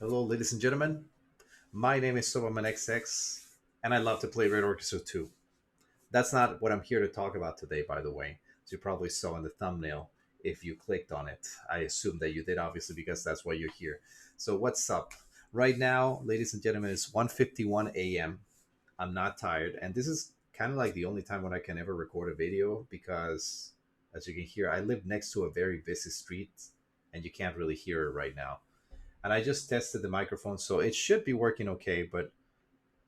Hello, ladies and gentlemen. My name is sopamanxx, and I love to play Red Orchestra too. That's not what I'm here to talk about today, by the way. As you probably saw in the thumbnail, if you clicked on it, I assume that you did, obviously, because that's why you're here. So, what's up? Right now, ladies and gentlemen, it's 1:51 a.m. I'm not tired, and this is kind of like the only time when I can ever record a video because, as you can hear, I live next to a very busy street, and you can't really hear it right now. And I just tested the microphone, so it should be working okay. But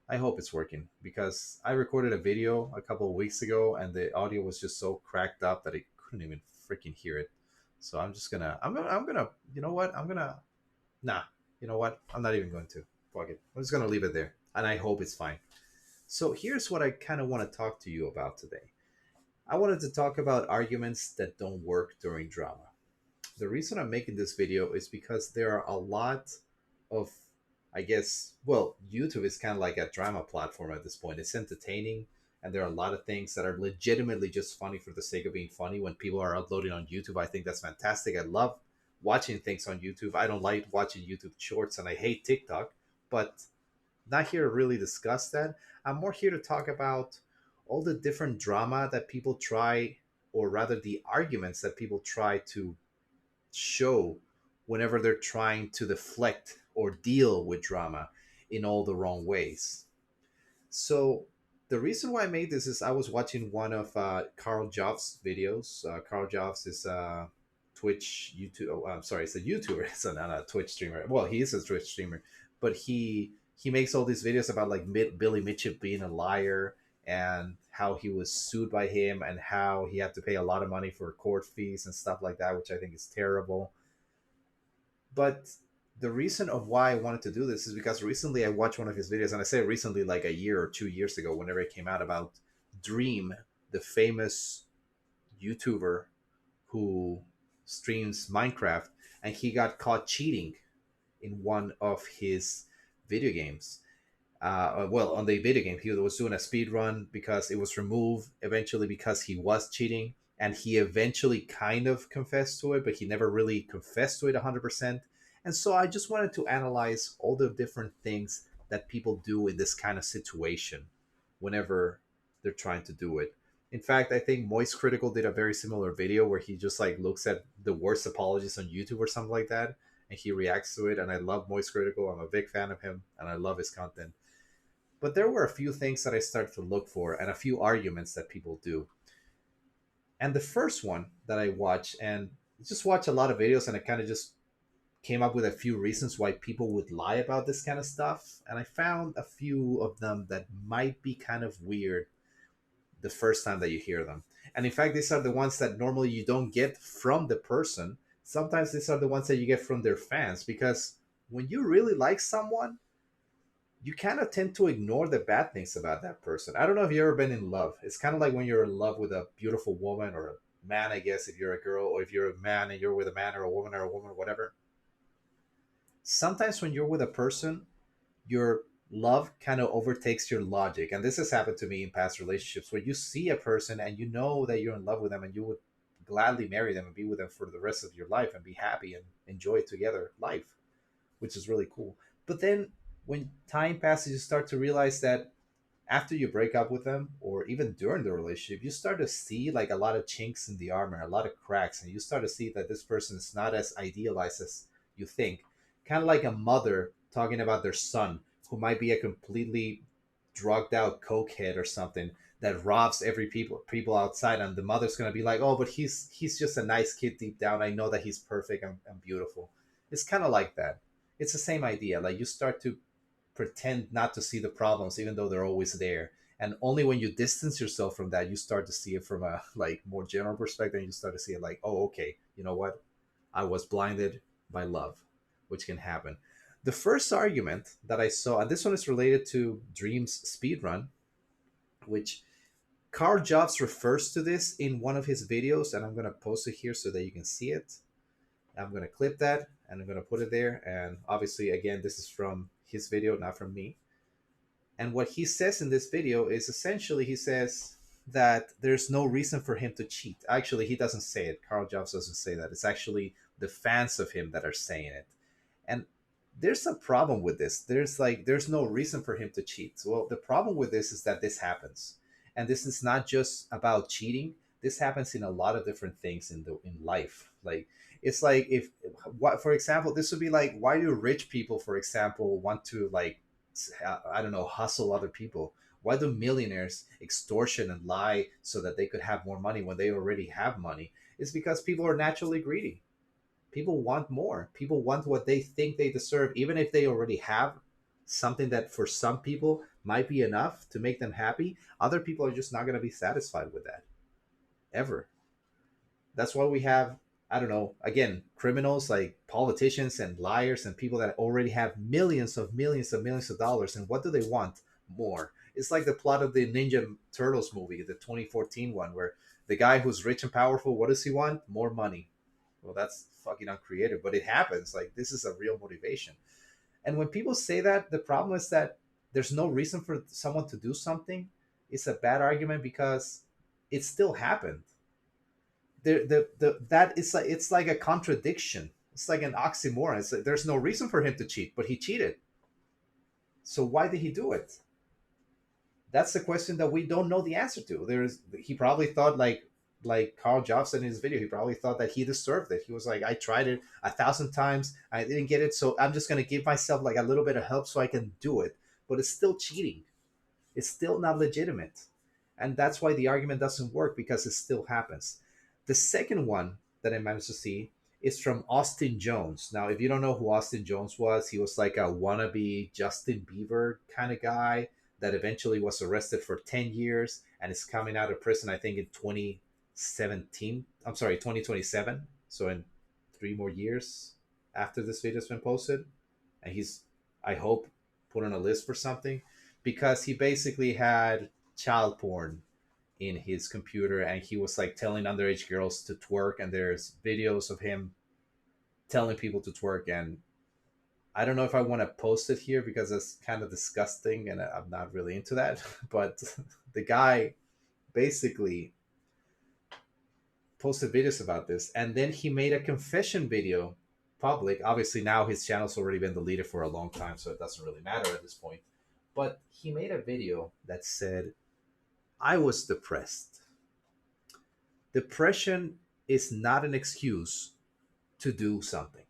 I hope it's working because I recorded a video a couple of weeks ago, and the audio was just so cracked up that I couldn't even freaking hear it. So I'm gonna, you know what? Nah, you know what? I'm not even going to. Fuck it. I'm just gonna leave it there, and I hope it's fine. So here's what I kind of want to talk to you about today. I wanted to talk about arguments that don't work during drama. The reason I'm making this video is because there are a lot of, I guess, well, YouTube is kind of like a drama platform at this point. It's entertaining, and there are a lot of things that are legitimately just funny for the sake of being funny. When people are uploading on YouTube, I think that's fantastic. I love watching things on YouTube. I don't like watching YouTube shorts, and I hate TikTok, but not here to really discuss that. I'm more here to talk about all the different drama that people try, or rather the arguments that people try to show whenever they're trying to deflect or deal with drama in all the wrong ways. So the reason why I made this is I was watching one of Carl Jobs' videos. Carl Jobs is a Twitch YouTube. Oh, I'm sorry, it's a YouTuber. It's not a Twitch streamer. Well, he is a Twitch streamer, but he makes all these videos about like Billy Mitchell being a liar and how he was sued by him and how he had to pay a lot of money for court fees and stuff like that, which I think is terrible. But the reason of why I wanted to do this is because recently I watched one of his videos, and I say recently, like a year or 2 years ago, whenever it came out, about Dream, the famous YouTuber who streams Minecraft, and he got caught cheating in one of his video games. Well, on the video game, he was doing a speed run because it was removed eventually because he was cheating, and he eventually kind of confessed to it, but he never really confessed to it 100%. And so I just wanted to analyze all the different things that people do in this kind of situation whenever they're trying to do it. In fact, I think Moist Critical did a very similar video where he just like looks at the worst apologies on YouTube or something like that, and he reacts to it. And I love Moist Critical. I'm a big fan of him, and I love his content. But there were a few things that I started to look for and a few arguments that people do. And the first one that I watched, and just watch a lot of videos, and I kind of just came up with a few reasons why people would lie about this kind of stuff. And I found a few of them that might be kind of weird the first time that you hear them. And in fact, these are the ones that normally you don't get from the person. Sometimes these are the ones that you get from their fans, because when you really like someone, you kind of tend to ignore the bad things about that person. I don't know if you've ever been in love. It's kind of like when you're in love with a beautiful woman or a man, I guess, if you're a girl, or if you're a man and you're with a man or a woman or whatever. Sometimes when you're with a person, your love kind of overtakes your logic. And this has happened to me in past relationships where you see a person and you know that you're in love with them and you would gladly marry them and be with them for the rest of your life and be happy and enjoy together life, which is really cool. But then when time passes, you start to realize that after you break up with them or even during the relationship, you start to see like a lot of chinks in the armor, a lot of cracks, and you start to see that this person is not as idealized as you think. Kind of like a mother talking about their son who might be a completely drugged out cokehead or something that robs every people outside, and the mother's gonna be like, oh, but he's just a nice kid deep down. I know that he's perfect and beautiful. It's kind of like that. It's the same idea. Like you start to pretend not to see the problems even though they're always there, and only when you distance yourself from that, you start to see it from a like more general perspective, and you start to see it like, oh, okay, you know what, I was blinded by love, which can happen. The first argument that I saw, and this one is related to Dream's speedrun, which Carl Jobs refers to this in one of his videos, and I'm going to post it here so that you can see it. I'm going to clip that and I'm going to put it there, and obviously again this is from his video, not from me. And what he says in this video is essentially he says that there's no reason for him to cheat. Actually, he doesn't say it. Carl Jobs doesn't say that. It's actually the fans of him that are saying it. And there's a problem with this. There's no reason for him to cheat. Well, the problem with this is that this happens, and this is not just about cheating. This happens in a lot of different things in life. Like, it's like, if what, for example, this would be like, why do rich people, for example, want to, like, I don't know, hustle other people? Why do millionaires extortion and lie so that they could have more money when they already have money? It's because people are naturally greedy. People want more. People want what they think they deserve, even if they already have something that for some people might be enough to make them happy. Other people are just not going to be satisfied with that ever. That's why we have, I don't know, again, criminals like politicians and liars and people that already have millions of dollars. And what do they want? More. It's like the plot of the Ninja Turtles movie, the 2014 one, where the guy who's rich and powerful, what does he want? More money. Well, that's fucking uncreative, but it happens. Like, this is a real motivation. And when people say that, the problem is that there's no reason for someone to do something. It's a bad argument because it still happened. That is like, it's like a contradiction. It's like an oxymoron. It's like, there's no reason for him to cheat, but he cheated. So why did he do it? That's the question that we don't know the answer to. There's He probably thought, like Carl Jobs said in his video, he probably thought that he deserved it. He was like, I tried it 1,000 times, I didn't get it, so I'm just gonna give myself like a little bit of help so I can do it. But it's still cheating. It's still not legitimate. And that's why the argument doesn't work, because it still happens. The second one that I managed to see is from Austin Jones. Now, if you don't know who Austin Jones was, he was like a wannabe Justin Bieber kind of guy that eventually was arrested for 10 years and is coming out of prison, I think, in 2017. I'm sorry, 2027. So in 3 more years after this video's been posted. And he's, I hope, put on a list for something, because he basically had child porn in his computer, and he was like telling underage girls to twerk, and there's videos of him telling people to twerk. And I don't know if I want to post it here because it's kind of disgusting and I'm not really into that. But the guy basically posted videos about this, and then he made a confession video public. Obviously now his channel's already been deleted for a long time, so it doesn't really matter at this point. But he made a video that said, I was depressed. Depression is not an excuse to do something.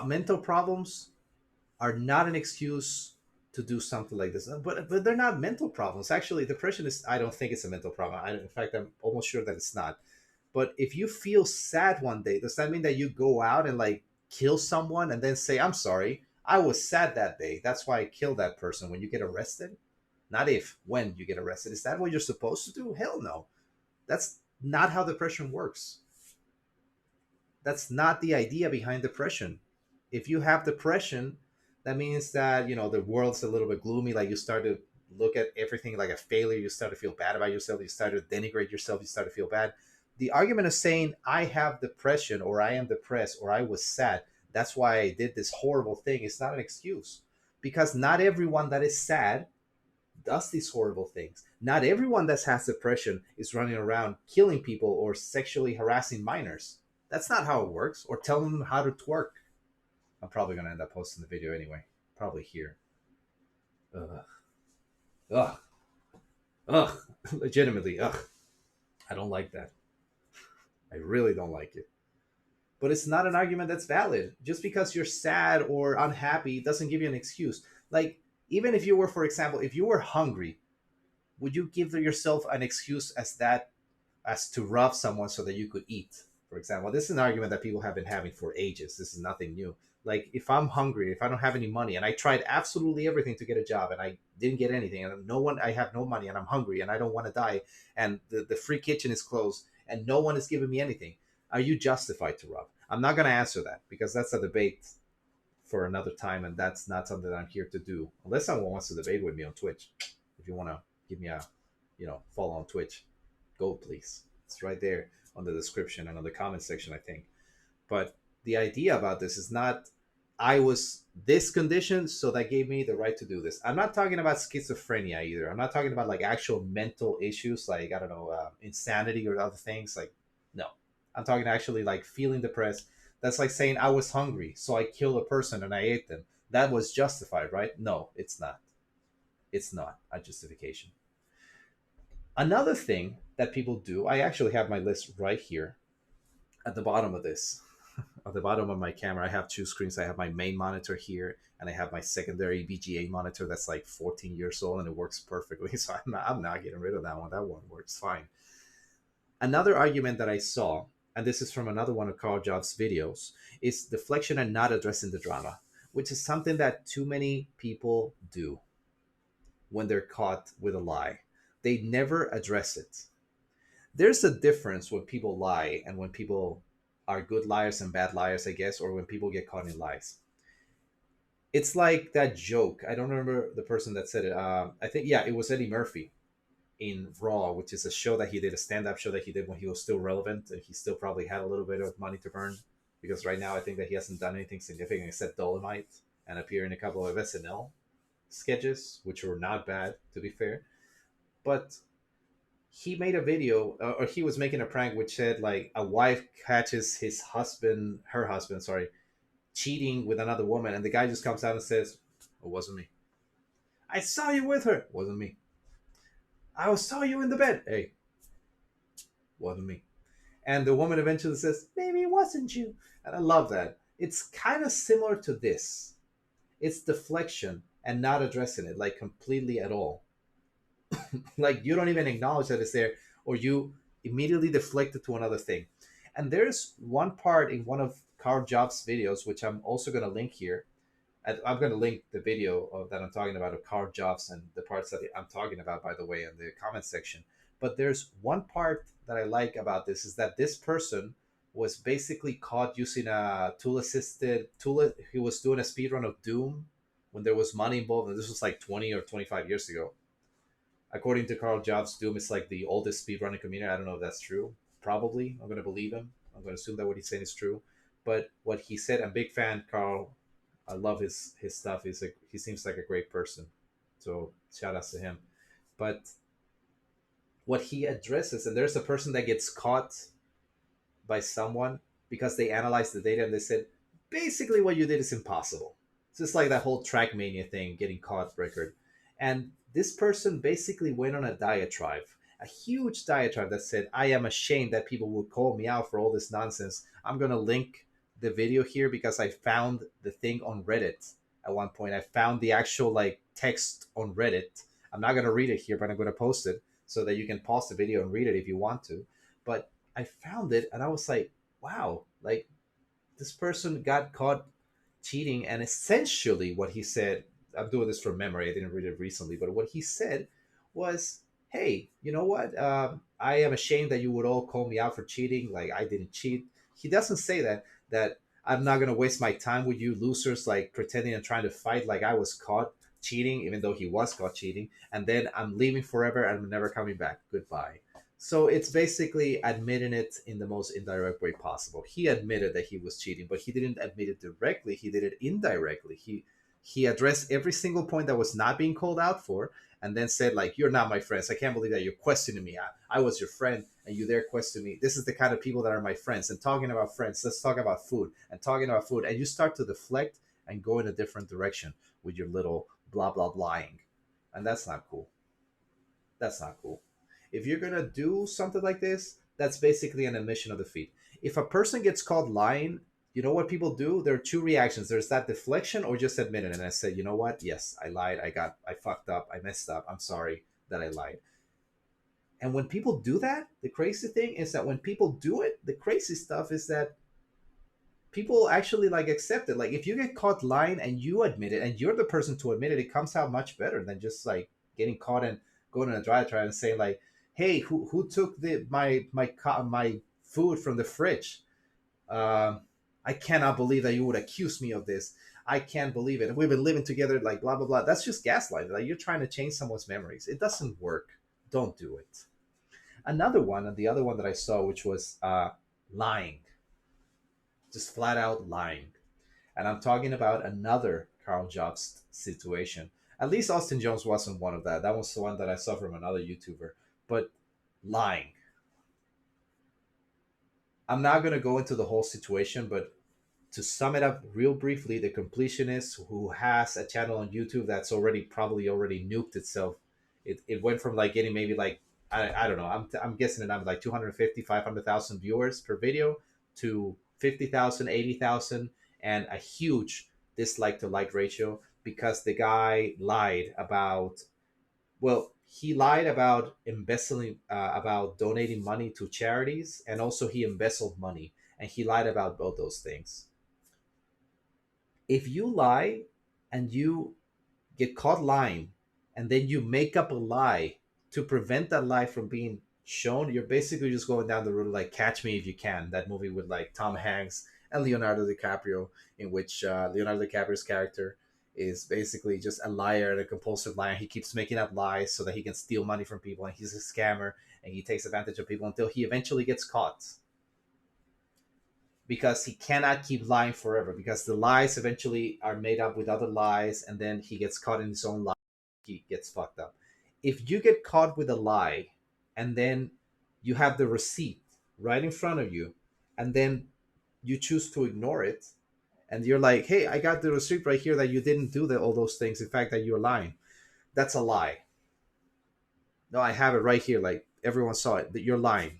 Mental problems are not an excuse to do something like this. But they're not mental problems. Actually, depression is, I don't think it's a mental problem. In fact, I'm almost sure that it's not. But if you feel sad one day, does that mean that you go out and like kill someone and then say, I'm sorry, I was sad that day, that's why I killed that person, when you get arrested? Not if, when you get arrested. Is that what you're supposed to do? Hell no. That's not how depression works. That's not the idea behind depression. If you have depression, that means that, the world's a little bit gloomy. Like, you start to look at everything like a failure. You start to feel bad about yourself. You start to denigrate yourself. You start to feel bad. The argument of saying, I have depression, or I am depressed, or I was sad, that's why I did this horrible thing, is not an excuse. Because not everyone that is sad does these horrible things. Not everyone that has depression is running around killing people or sexually harassing minors. That's not how it works. Or telling them how to twerk. I'm probably going to end up posting the video anyway. Probably here. Ugh. Ugh. Ugh. Legitimately, ugh. I don't like that. I really don't like it. But it's not an argument that's valid. Just because you're sad or unhappy doesn't give you an excuse. Like, even if you were, for example, if you were hungry, would you give yourself an excuse as to rob someone so that you could eat? For example, this is an argument that people have been having for ages. This is nothing new. Like, if I'm hungry, if I don't have any money, and I tried absolutely everything to get a job and I didn't get anything, and I have no money, and I'm hungry and I don't want to die, and the free kitchen is closed and no one is giving me anything, are you justified to rob? I'm not going to answer that, because that's a debate for another time, and that's not something that I'm here to do. Unless someone wants to debate with me on Twitch. If you want to give me a, follow on Twitch, go please. It's right there on the description and on the comment section, I think. But the idea about this is not, I was this condition, so that gave me the right to do this. I'm not talking about schizophrenia either. I'm not talking about like actual mental issues, like, I don't know, insanity or other things. Like, no, I'm talking actually like feeling depressed. That's like saying I was hungry, so I killed a person and I ate them. That was justified, right? No, it's not. It's not a justification. Another thing that people do, I actually have my list right here at the bottom of this. At the bottom of my camera, I have two screens. I have my main monitor here, and I have my secondary VGA monitor that's like 14 years old, and it works perfectly. So I'm not getting rid of that one. That one works fine. Another argument that I saw, and this is from another one of Carl Jobs' videos, is deflection and not addressing the drama, which is something that too many people do when they're caught with a lie. They never address it. There's a difference when people lie and when people are good liars and bad liars, I guess, or when people get caught in lies. It's like that joke. I don't remember the person that said it. I think, yeah, it was Eddie Murphy in Raw, which is a show that he did, a stand-up show that he did when he was still relevant and he still probably had a little bit of money to burn. Because right now, I think that he hasn't done anything significant except Dolomite and appear in a couple of SNL sketches, which were not bad, to be fair. But he made a video, or he was making a prank which said like a wife catches her husband, sorry, cheating with another woman, and the guy just comes out and says, "It wasn't me. I saw you with her. It wasn't me. I saw you in the bed. Hey, wasn't me." And the woman eventually says, "Maybe it wasn't you." And I love that. It's kind of similar to this. It's deflection and not addressing it like completely at all. Like you don't even acknowledge that it's there, or you immediately deflect it to another thing. And there's one part in one of Carl Jobs' videos, which I'm also going to link here. I'm going to link the video that I'm talking about of Carl Jobs and the parts that I'm talking about, by the way, in the comment section. But there's one part that I like about this is that this person was basically caught using a tool assisted tool. He was doing a speed run of Doom when there was money involved, and this was like 20 or 25 years ago. According to Carl Jobs, Doom is like the oldest speedrunning community. I don't know if that's true. Probably. I'm going to believe him. I'm going to assume that what he's saying is true. But what he said, I'm a big fan, Carl. I love his stuff. He seems like a great person. So shout outs to him. But what he addresses, and there's a person that gets caught by someone because they analyzed the data and they said, basically what you did is impossible. It's just like that whole Trackmania thing, getting caught record. And this person basically went on a diatribe, a huge diatribe that said, I am ashamed that people would call me out for all this nonsense. I'm going to link the video here because I found the thing on Reddit at one point. I found the actual like text on Reddit. I'm not going to read it here, but I'm going to post it so that you can pause the video and read it if you want to. But I found it and I was like, wow, like this person got caught cheating. And essentially what he said, I'm doing this from memory, I didn't read it recently, but what he said was, hey, you know what? I am ashamed that you would all call me out for cheating. Like I didn't cheat. He doesn't say that I'm not going to waste my time with you losers, like pretending and trying to fight like I was caught cheating, even though he was caught cheating. And then I'm leaving forever and I'm never coming back. Goodbye. So it's basically admitting it in the most indirect way possible. He admitted that he was cheating, but he didn't admit it directly. He did it indirectly. He addressed every single point that was not being called out for, and then said like, "You're not my friends. I can't believe that you're questioning me. I was your friend, and you dare question me. This is the kind of people that are my friends." And talking about friends, let's talk about food. And talking about food, and you start to deflect and go in a different direction with your little blah blah blahing, and that's not cool. That's not cool. If you're gonna do something like this, that's basically an admission of defeat. If a person gets caught lying, you know what people do? There are two reactions. There's that deflection or just admit it. And I said, you know what? Yes, I lied. I fucked up. I messed up. I'm sorry that I lied. And when people do that, the crazy thing is that when people do it, the crazy stuff is that people actually like accept it. Like if you get caught lying and you admit it and you're the person to admit it, it comes out much better than just like getting caught and going on a diatribe and saying like, "Hey, who took my food from the fridge? I cannot believe that you would accuse me of this. I can't believe it. We've been living together, like blah blah blah." That's just gaslighting. Like you're trying to change someone's memories. It doesn't work. Don't do it. Another one, and the other one that I saw, which was lying, just flat out lying. And I'm talking about another Carl Jobs situation. At least Austin Jones wasn't one of that. That was the one that I saw from another YouTuber. But lying. I'm not going to go into the whole situation, but to sum it up real briefly, the completionist who has a channel on YouTube that's already probably already nuked itself. It went from like getting maybe like I don't know, I'm guessing it, I'm like 250 500,000 viewers per video to 50,000, 80,000, and a huge dislike to like ratio because the guy lied about, well, he lied about embezzling, about donating money to charities, and also he embezzled money, and he lied about both those things. If you lie and you get caught lying, and then you make up a lie to prevent that lie from being shown, you're basically just going down the road like Catch Me If You Can, that movie with like Tom Hanks and Leonardo DiCaprio, in which Leonardo DiCaprio's character is basically just a liar and a compulsive liar. He keeps making up lies so that he can steal money from people, and he's a scammer, and he takes advantage of people until he eventually gets caught, because he cannot keep lying forever, because the lies eventually are made up with other lies, and then he gets caught in his own lie. He gets fucked up. If you get caught with a lie, and then you have the receipt right in front of you, and then you choose to ignore it, and you're like, hey, I got the receipt right here that you didn't do all those things, in fact that you're lying, that's a lie. No, I have it right here, like everyone saw it, that you're lying.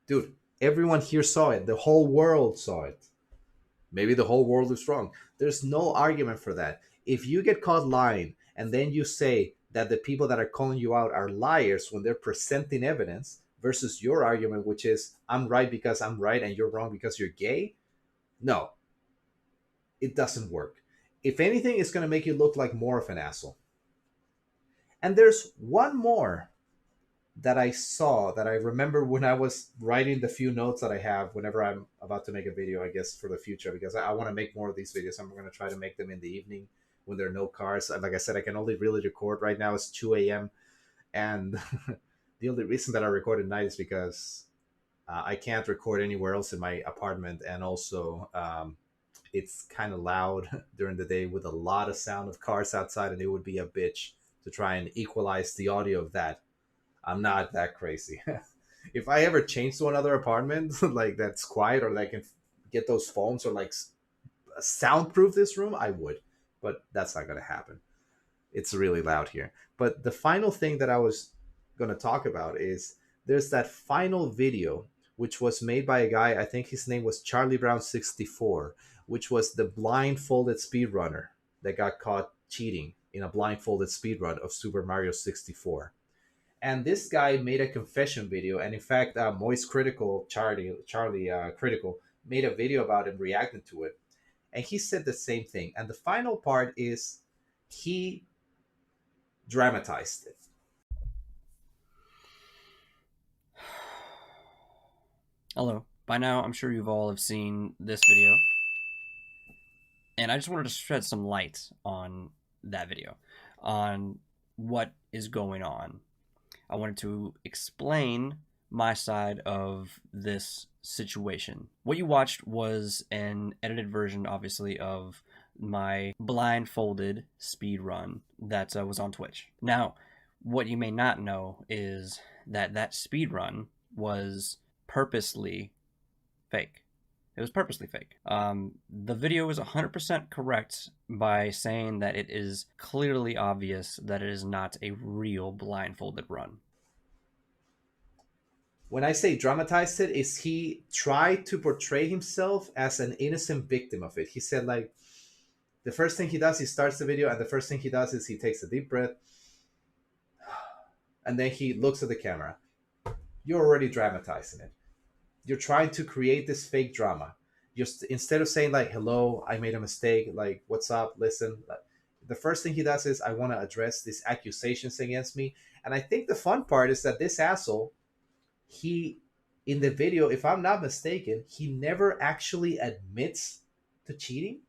Dude, everyone here saw it, the whole world saw it. Maybe the whole world is wrong. There's no argument for that. If you get caught lying and then you say that the people that are calling you out are liars when they're presenting evidence, versus your argument, which is I'm right because I'm right and you're wrong because you're gay, no, it doesn't work. If anything, it's going to make you look like more of an asshole. And there's one more that I saw, that I remember when I was writing the few notes that I have whenever I'm about to make a video, I guess, for the future, because I want to make more of these videos. I'm going to try to make them in the evening when there are no cars. Like I said, I can only really record right now. It's 2 a.m. And the only reason that I record at night is because I can't record anywhere else in my apartment. And also, it's kind of loud during the day with a lot of sound of cars outside, and it would be a bitch to try and equalize the audio of that. I'm not that crazy. If I ever change to another apartment like that's quiet, or like can get those phones or like soundproof this room, I would. But that's not going to happen. It's really loud here. But the final thing that I was going to talk about is there's that final video, which was made by a guy, I think his name was Charlie Brown 64, which was the blindfolded speedrunner that got caught cheating in a blindfolded speedrun of Super Mario 64. And this guy made a confession video, and in fact, Moist Critical, Charlie Critical, made a video about him reacting to it, and he said the same thing. And the final part is he dramatized it. Hello. By now, I'm sure you've all have seen this video, and I just wanted to shed some light on that video, on what is going on. I wanted to explain my side of this situation. What you watched was an edited version, obviously, of my blindfolded speed run that was on Twitch. Now, what you may not know is that that speed run was purposely fake. It was purposely fake. The video is 100% correct by saying that it is clearly obvious that it is not a real blindfolded run. When I say dramatized it, is he tried to portray himself as an innocent victim of it. He said, like, the first thing he does, he starts the video, and the first thing he does is he takes a deep breath, and then he looks at the camera. You're already dramatizing it. You're trying to create this fake drama. Just instead of saying like, hello, I made a mistake, like, what's up, listen, the first thing he does is, I want to address these accusations against me. And I think the fun part is that this asshole, he, in the video, if I'm not mistaken, he never actually admits to cheating.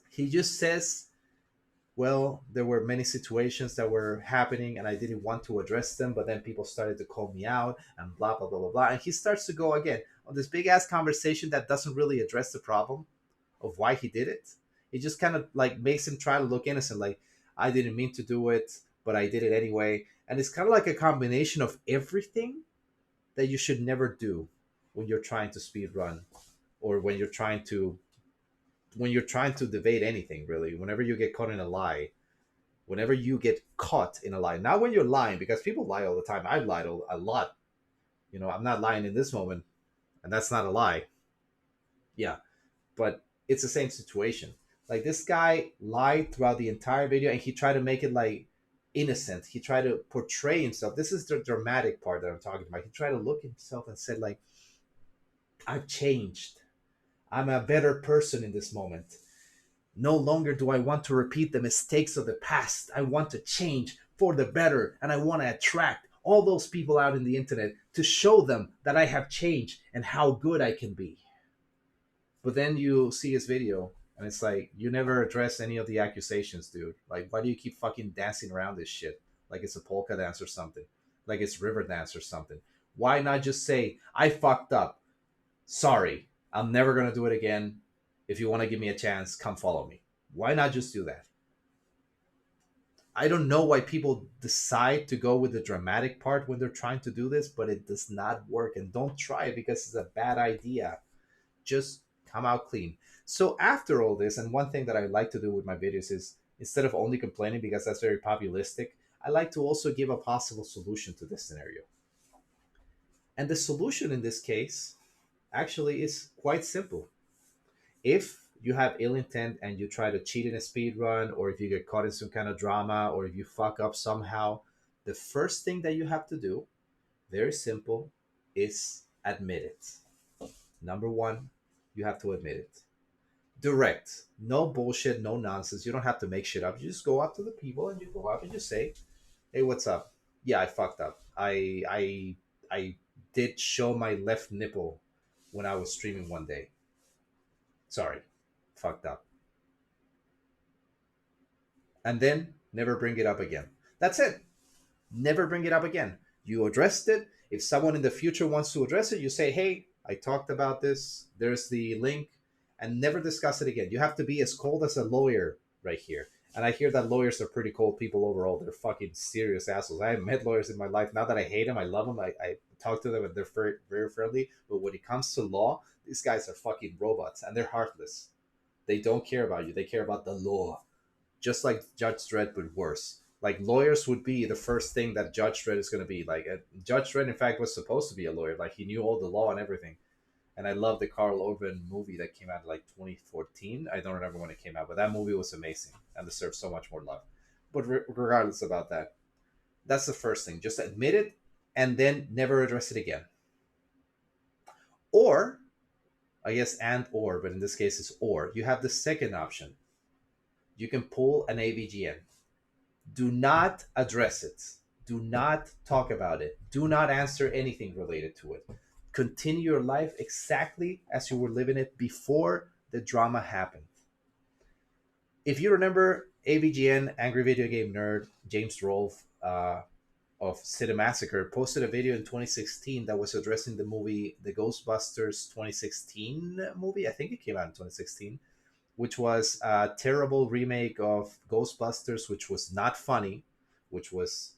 He just says, well, there were many situations that were happening and I didn't want to address them, but then people started to call me out and blah, blah, blah, blah, blah. And he starts to go again on this big ass conversation that doesn't really address the problem of why he did it. It just kind of like makes him try to look innocent, like, I didn't mean to do it, but I did it anyway. And it's kind of like a combination of everything that you should never do when you're trying to speed run, or when you're trying to when you're trying to debate anything, really, whenever you get caught in a lie, whenever you get caught in a lie, not when you're lying, because people lie all the time. I've lied a lot. I'm not lying in this moment, and that's not a lie. Yeah, but it's the same situation. Like this guy lied throughout the entire video, and he tried to make it like innocent. He tried to portray himself. This is the dramatic part that I'm talking about. He tried to look at himself and said like, "I've changed. I'm a better person in this moment. No longer do I want to repeat the mistakes of the past. I want to change for the better, and I want to attract all those people out in the internet to show them that I have changed and how good I can be." But then you see his video, and it's like, you never address any of the accusations, dude. Like, why do you keep fucking dancing around this shit? Like it's a polka dance or something. Like it's river dance or something. Why not just say, I fucked up. Sorry. I'm never going to do it again. If you want to give me a chance, come follow me. Why not just do that? I don't know why people decide to go with the dramatic part when they're trying to do this, but it does not work. And don't try it because it's a bad idea. Just come out clean. So after all this, and one thing that I like to do with my videos is, instead of only complaining, because that's very populistic, I like to also give a possible solution to this scenario. And the solution in this case actually is quite simple. If you have ill intent and you try to cheat in a speed run, or if you get caught in some kind of drama, or if you fuck up somehow, the first thing that you have to do, very simple, is admit it. Number one, you have to admit it. Direct. No bullshit, no nonsense. You don't have to make shit up. You just go up to the people and you go up and you say, "Hey, what's up? Yeah, I fucked up. I did show my left nipple when I was streaming one day. Sorry. Fucked up." And then never bring it up again. That's it. Never bring it up again. You addressed it. If someone in the future wants to address it, you say, "Hey, I talked about this. There's the link," and never discuss it again. You have to be as cold as a lawyer right here. And I hear that lawyers are pretty cold people overall. They're fucking serious assholes. I have met lawyers in my life. Not that I hate them, I love them. I talk to them and they're very, very friendly. But when it comes to law, these guys are fucking robots and they're heartless. They don't care about you. They care about the law. Just like Judge Dredd, but worse. Like lawyers would be the first thing that Judge Dredd is going to be. Like Judge Dredd, in fact, was supposed to be a lawyer. Like he knew all the law and everything. And I love the Carl Urban movie that came out in like 2014. I don't remember when it came out, but that movie was amazing and deserves so much more love. But regardless about that, that's the first thing. Just admit it and then never address it again. Or, I guess, and or, but in this case it's or. You have the second option. You can pull an AVGN. Do not address it. Do not talk about it. Do not answer anything related to it. Continue your life exactly as you were living it before the drama happened. If you remember, AVGN, Angry Video Game Nerd, James Rolfe of Cinemassacre, posted a video in 2016 that was addressing the movie, the Ghostbusters 2016 movie. I think it came out in 2016, which was a terrible remake of Ghostbusters, which was not funny, which was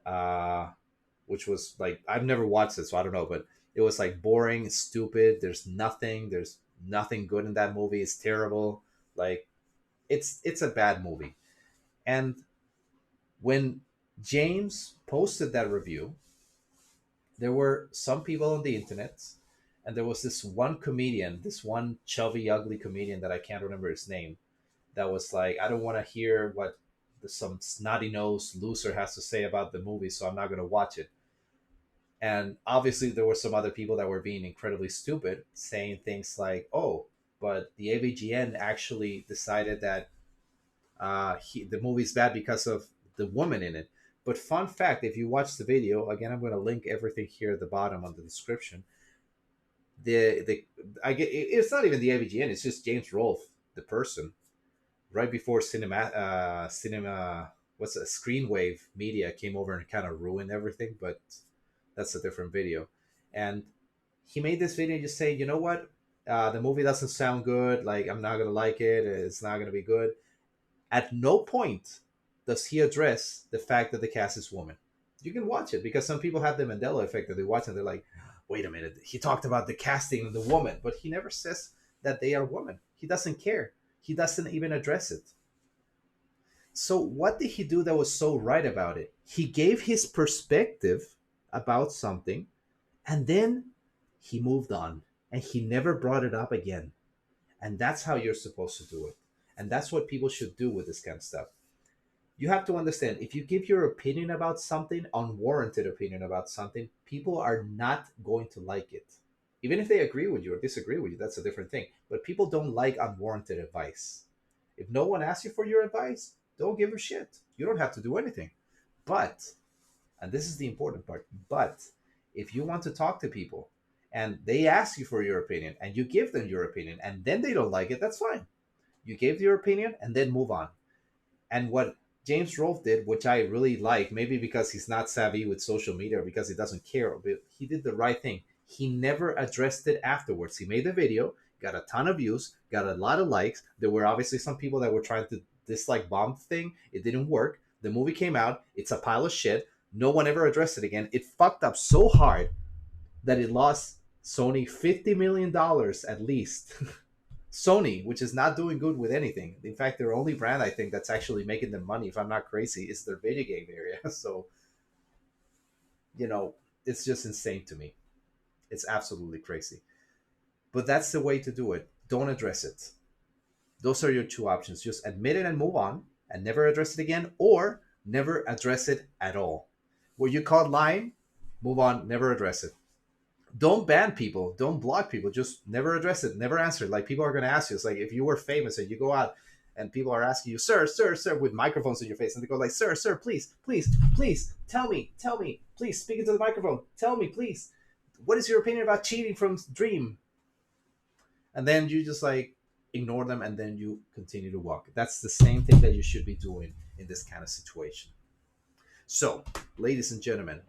uh, like, I've never watched it, so I don't know, but it was like boring, stupid. There's nothing good in that movie. It's terrible. Like it's a bad movie. And when James posted that review, there were some people on the internet, and there was this one comedian, this one chubby, ugly comedian that I can't remember his name, that was like, "I don't want to hear what some snotty nosed loser has to say about the movie, so I'm not going to watch it." And obviously, there were some other people that were being incredibly stupid, saying things like, "Oh, but the AVGN actually decided that the movie's bad because of the woman in it." But fun fact, if you watch the video, again, I'm going to link everything here at the bottom on the description. The I get it's not even the AVGN; it's just James Rolfe, the person, right before cinema what's a Screenwave Media came over and kind of ruined everything. But that's a different video. And he made this video just saying, "You know what? The movie doesn't sound good. Like, I'm not gonna like it. It's not gonna be good." At no point does he address the fact that the cast is woman. You can watch it because some people have the Mandela effect that they watch and they're like, "Wait a minute, he talked about the casting of the woman," but he never says that they are women. He doesn't care. He doesn't even address it. So, what did he do that was so right about it? He gave his perspective about something, and then he moved on, and he never brought it up again. And that's how you're supposed to do it. And that's what people should do with this kind of stuff. You have to understand, if you give your opinion about something, unwarranted opinion about something, people are not going to like it. Even if they agree with you or disagree with you, that's a different thing. But people don't like unwarranted advice. If no one asks you for your advice, don't give a shit. You don't have to do anything. But, and this is the important part, but if you want to talk to people and they ask you for your opinion and you give them your opinion and then they don't like it, that's fine. You gave your opinion and then move on. And what James Rolfe did, which I really like, maybe because he's not savvy with social media or because he doesn't care, but he did the right thing. He never addressed it afterwards. He made the video, got a ton of views, got a lot of likes. There were obviously some people that were trying to dislike bomb thing. It didn't work. The movie came out. It's a pile of shit. No one ever addressed it again. It fucked up so hard that it lost Sony $50 million at least. Sony, which is not doing good with anything. In fact, their only brand I think that's actually making them money, if I'm not crazy, is their video game area. So, you know, it's just insane to me. It's absolutely crazy. But that's the way to do it. Don't address it. Those are your two options. Just admit it and move on and never address it again, or never address it at all. Were you caught lying? Move on, never address it. Don't ban people, don't block people, just never address it, never answer it. Like, people are going to ask you, it's like if you were famous and you go out and people are asking you, sir, sir, sir, with microphones in your face, and they go like, sir, sir, please, please, please, tell me, please, speak into the microphone, tell me, please, what is your opinion about cheating from Dream? And then you just like ignore them and then you continue to walk. That's the same thing that you should be doing in this kind of situation. So, ladies and gentlemen,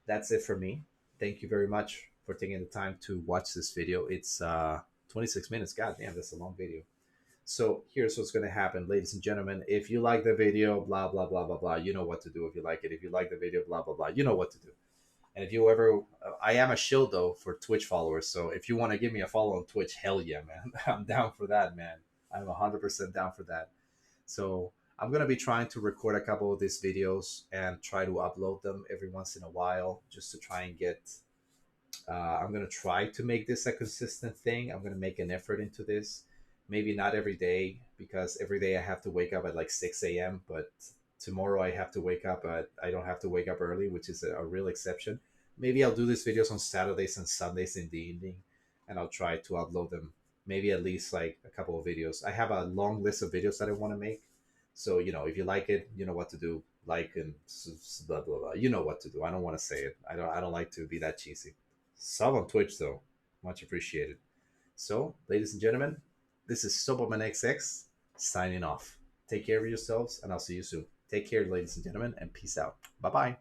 that's it for me. Thank you very much for taking the time to watch this video. It's 26 minutes. God damn, that's a long video. So here's what's going to happen, ladies and gentlemen. If you like the video, blah, blah, blah, blah, blah, you know what to do if you like it. If you like the video, blah, blah, blah, you know what to do. And if you ever, I am a shield though for Twitch followers. So if you want to give me a follow on Twitch, hell yeah, man. I'm down for that, man. I'm 100% down for that. So I'm going to be trying to record a couple of these videos and try to upload them every once in a while just to try and get, I'm going to try to make this a consistent thing. I'm going to make an effort into this. Maybe not every day, because every day I have to wake up at like 6 a.m. But tomorrow I have to wake up at, I don't have to wake up early, which is a real exception. Maybe I'll do these videos on Saturdays and Sundays in the evening, and I'll try to upload them. Maybe at least like a couple of videos. I have a long list of videos that I want to make. So, you know, if you like it, you know what to do. Like and blah blah blah. You know what to do. I don't want to say it. I don't like to be that cheesy. Sub on Twitch though, much appreciated. So, ladies and gentlemen, this is sopamanxx signing off. Take care of yourselves, and I'll see you soon. Take care, ladies and gentlemen, and peace out. Bye bye.